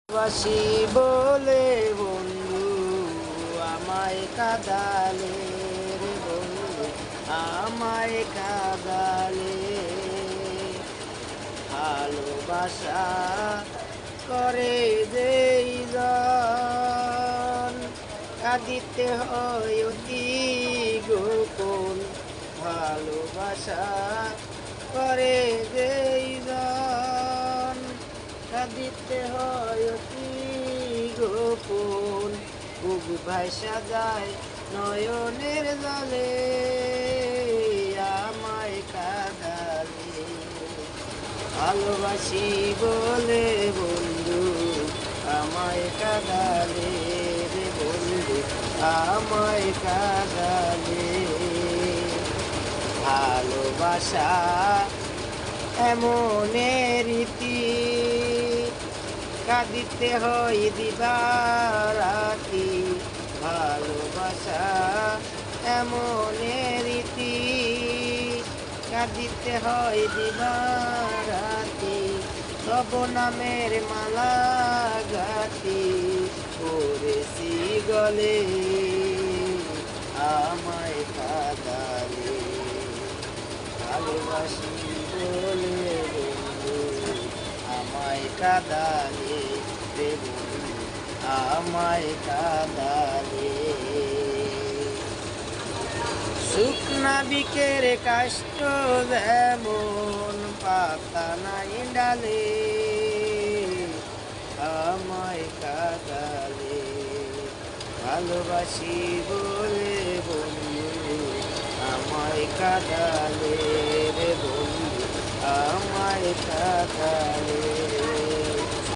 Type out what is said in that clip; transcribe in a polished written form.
বাসি বলে বন্ধু আমায় কাঁদালে রে বন্ধু আমায় কাঁদালে ভালোবাসা করে যেই জন কাঁদিতে হয় অতি গোপন ভালোবাসা করে যেই জন কাঁদিতে হয় অতি গোপন বুক ভাষা যায় নয়নের জলে আমায় কাঁদালে ভালোবাসি বলে বন্ধু আমায় কাঁদালে রে বন্ধু আমায় কাঁদালে ভালোবাসা এমন রীতি কাঁদিতে হয় দিবারাতি ভালোবাসা এমন রীতি কাঁদিতে হয় দিবারাতি তব নামের মালা গাতি করেছি গলে আমায় কাঁদালে ভালোবাসি বলে বন্ধু আমায় কাঁদালে রে বন্ধু আমায় কাঁদালে শুকনা বিকের কাষ্ট যেমন পাতা নাই ডালে আমায় কাঁদালে ভালোবাসি বলে বন্ধু আমায় কাঁদালে রে বন্ধু আমায় কাঁদালে